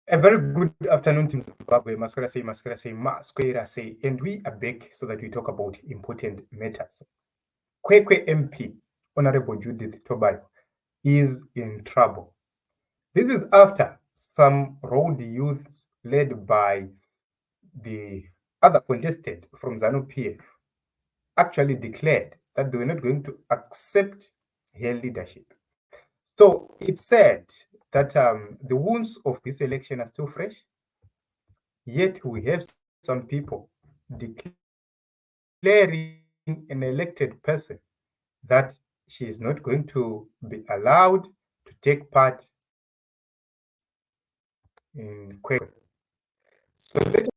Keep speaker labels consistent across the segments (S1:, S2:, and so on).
S1: A very good afternoon to Zimbabwe, Masquerase, and we are back so that we talk about important matters. Kwekwe MP, Honorable Judith Tobayo, is in trouble. This is after some road youths led by the other contestant from ZANU PF actually declared that they were not going to accept her leadership. So it's said that the wounds of this election are still fresh. Yet we have some people declaring an elected person that she is not going to be allowed to take part in Kwekwe. So let's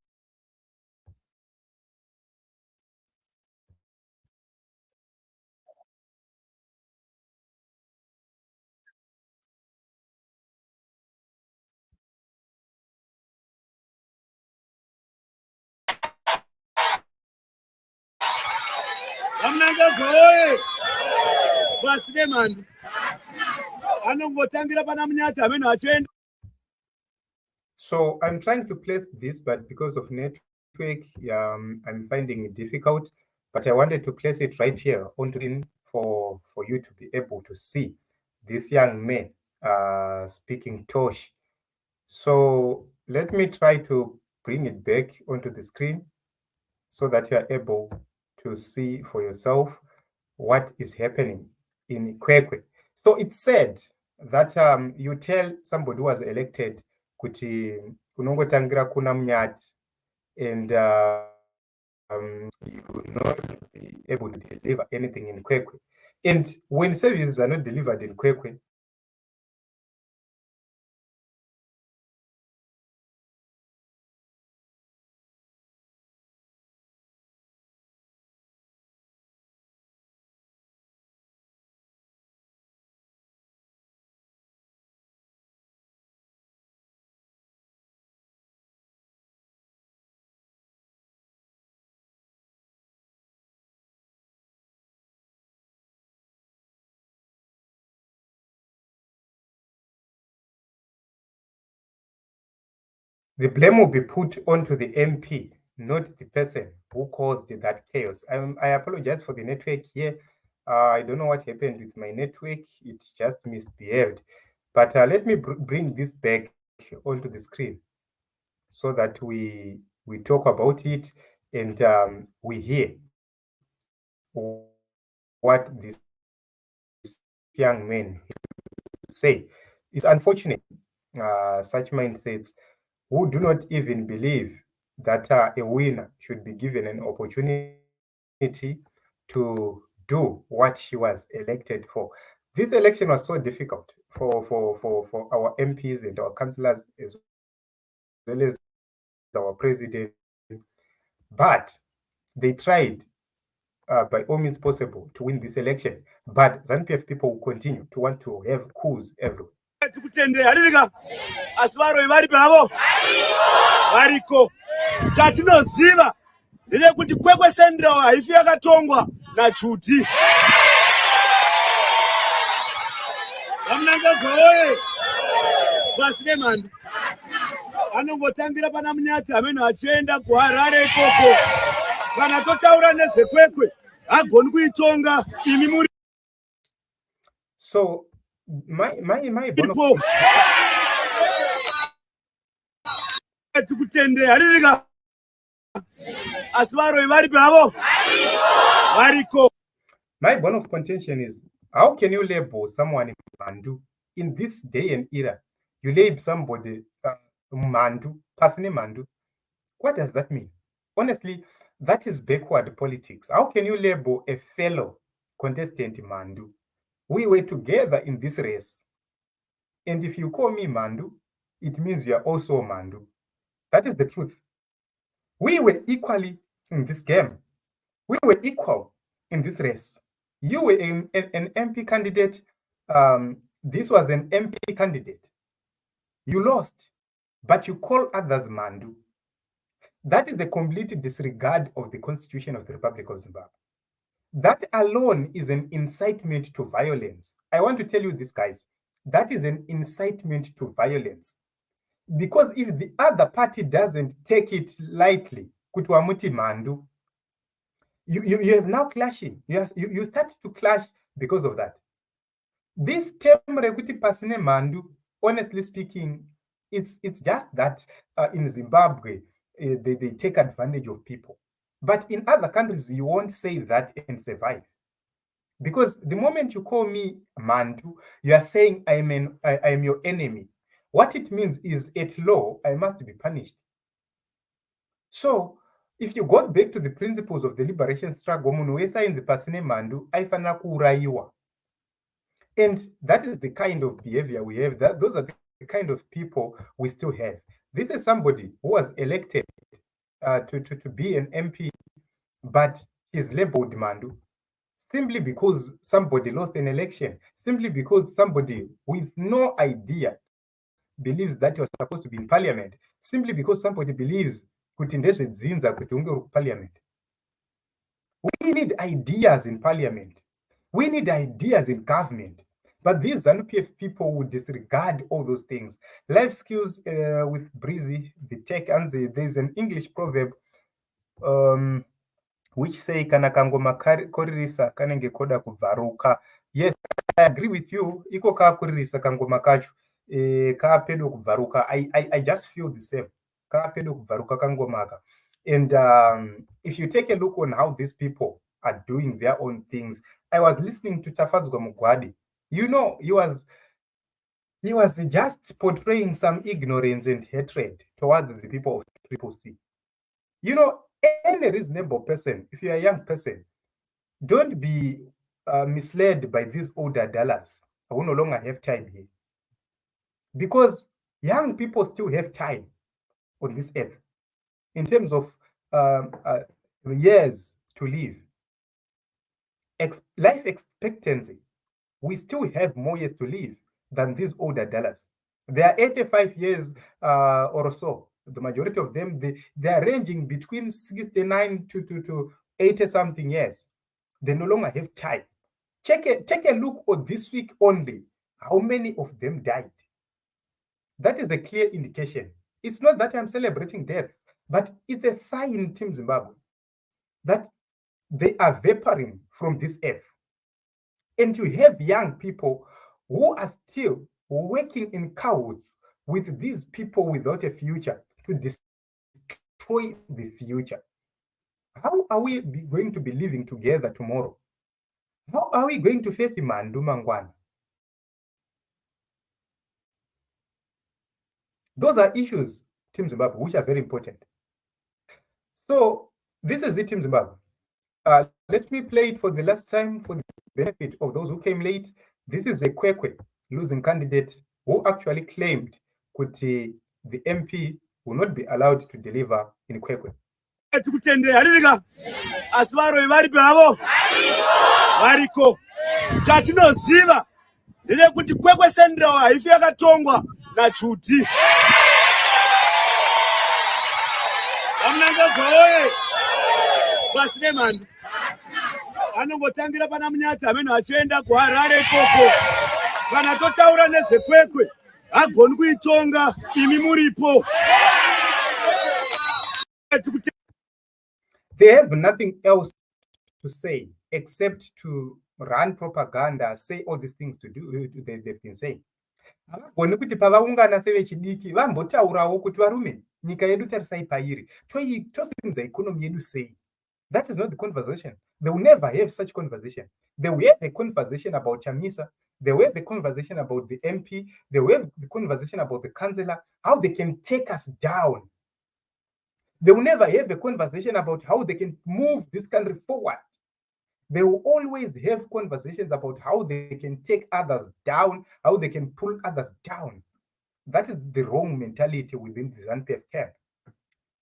S2: Mnangagwa basine mandi anongotangira pana munyati amene achenda.
S1: So I'm trying to place this, but because of network, I'm finding it difficult. But I wanted to place it right here on screen for you to be able to see this young man speaking Tosh. So let me try to bring it back onto the screen so that you are able to see for yourself what is happening in Kwekwe. So it's said that you tell somebody who was elected kuti unongotangira kuna mnyati and you will not be able to deliver anything in Kwekwe. And when services are not delivered in Kwekwe, the blame will be put onto the MP, not the person who caused that chaos. I apologize for the network here. I don't know what happened with my network. It just misbehaved. But let me bring this back onto the screen so that we talk about it and we hear what this young man say. It's unfortunate such mindsets who do not even believe that a winner should be given an opportunity to do what she was elected for. This election was so difficult for our MPs and our councillors as well as our president, but they tried by all means possible to win this election. But ZANU PF people will continue to want to have coups everywhere.
S2: Asivaro vari pavo variko chatinoziva ndechekuti Kwekwe Central haifi yakatongwa naJudy. Mnangagwa basine mandi anongotangira pana munyati amene achenda kuHarare ikoko kana totaura nezveKwekwe hagoni kuitonga imi muri.
S1: So my
S2: tikutende haririka asivaro vari pavo variko.
S1: My bone of contention is, how can you label someone Mandu in this day and era? You label somebody Mandu, personally Mandu. What does that mean? Honestly, that is backward politics. How can you label a fellow contestant Mandu? We were together in this race. And if you call me Mandu, it means you are also Mandu. That is the truth. We were equally in this game. We were equal in this race. You were an MP candidate. This was an MP candidate. You lost, but you call others Mandu. That is the complete disregard of the Constitution of the Republic of Zimbabwe. That alone is an incitement to violence. I want to tell you this, guys. That is an incitement to violence. Because if the other party doesn't take it lightly, kutwamuti mandu, you have now clashing. You start to clash because of that. This term rekuti pasine mandu, honestly speaking, it's just that in Zimbabwe they take advantage of people. But in other countries, you won't say that and survive. Because the moment you call me mandu, you are saying I am your enemy. What it means is, at law, I must be punished. So, if you go back to the principles of the liberation struggle, munhu wese ainzi pasine mandu aifanira kuurayiwa. And that is the kind of behavior we have. Those are the kind of people we still have. This is somebody who was elected to be an MP, but is labeled mandu simply because somebody lost an election, simply because somebody with no idea believes that you're supposed to be in parliament, simply because somebody believes kuti ndezvedzinza kuti unge uri kuparliament. We need ideas in parliament. We need ideas in government. But these ZANU PF people would disregard all those things. Life skills with Breezy, the tech, and there's an English proverb which say kana kangoma koririsa kanenge koda kubvaruka. Yes, I agree with you. Iko kakuririsa kangoma kacho kapedo kubvaruka. I just feel the same. Kapedo kubvaruka kangomaka. And if you take a look on how these people are doing their own things, I was listening to Tafadzwa Mugwadi. You know, he was just portraying some ignorance and hatred towards the people of Triple C. You know, any reasonable person, if you're a young person, don't be misled by these older dollars who no longer have time here. Because young people still have time on this earth in terms of years to live. Life expectancy, we still have more years to live than these older dollars. They are 85 years or so. The majority of them, they are ranging between 69 to 80 something years. They no longer have time. Take a look at this week only. How many of them died? That is a clear indication. It's not that I'm celebrating death, but it's a sign in Team Zimbabwe that they are vaporing from this earth. And you have young people who are still working in cahoots with these people without a future to destroy the future. How are we going to be living together tomorrow? How are we going to face Mandu Mangwana? Those are issues, Team Zimbabwe, which are very important. So this is it, Team Zimbabwe. Let me play it for the last time for the benefit of those who came late. This is a Kwekwe losing candidate who actually claimed kuti the MP will not be allowed to deliver in Kwekwe.
S2: Asvaro vari pavo variko chatinoziva ndechekuti Kwekwe Central haifi yakatongwa naJudy. Mnangagwa oye pasine mandu anongotangira pana Munyati amene achienda kuHarare koko kana totaura nezveKwekwe hagoni kuitonga imi muripo.
S1: They have nothing else to say except to run propaganda, say all these things to do they've been saying. Havagoni kuti pavaungana sevechidiki vambotaurawo kuti varume nyika yedu tarisai pairi tosimudza ikonomi yedu sei. That is not the conversation. They will never have such conversation. They will have a conversation about Chamisa. They will have a conversation about the MP. They will have the conversation about the councillor, how they can take us down. They will never have a conversation about how they can move this country forward. They will always have conversations about how they can take others down, how they can pull others down. That is the wrong mentality within the ZANU PF camp.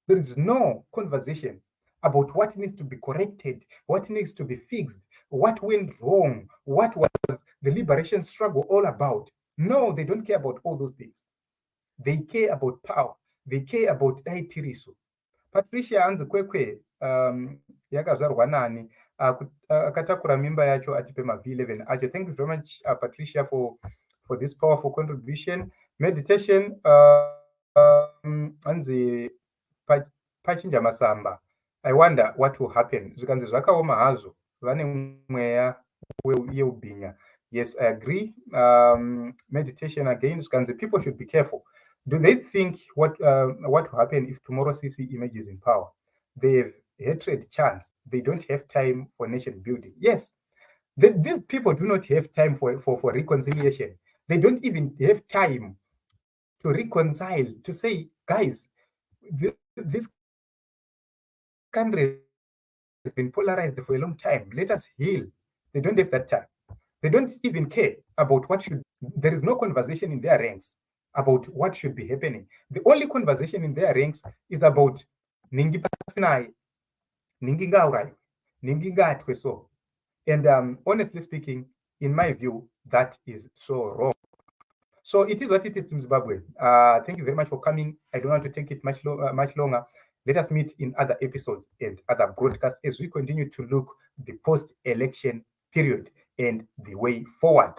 S1: There is no conversation about what needs to be corrected, what needs to be fixed, what went wrong, what was the liberation struggle all about. No, they don't care about all those things. They care about power. They care about Daitirisu. Patricia Anzi Kwekwe yakazvarwa nani akatakura mimba yacho atipe mavi 11 acho. Thank you very much Patricia for this powerful contribution. Meditation anzi pachinja masamba. I wonder what will happen. Zvikanzi zvakaoma hazvo vane mweya yeubhinya. Yes, I agree. Meditation again. Zvikanzi people should be careful. Do they think what will happen if tomorrow CC emerges in power? They have hatred chance. They don't have time for nation building. Yes, these people do not have time for reconciliation. They don't even have time to reconcile, to say, guys, this country has been polarized for a long time. Let us heal. They don't have that time. They don't even care about what should. There is no conversation in their ranks about what should be happening. The only conversation in their ranks is about ningi pasinai, ningi ngaurai, ningi ngatwe so. And honestly speaking, in my view, that is so wrong. So it is what it is, Team Zimbabwe. Thank you very much for coming. I don't want to take it much longer. Let us meet in other episodes and other broadcasts as we continue to look the post-election period and the way forward.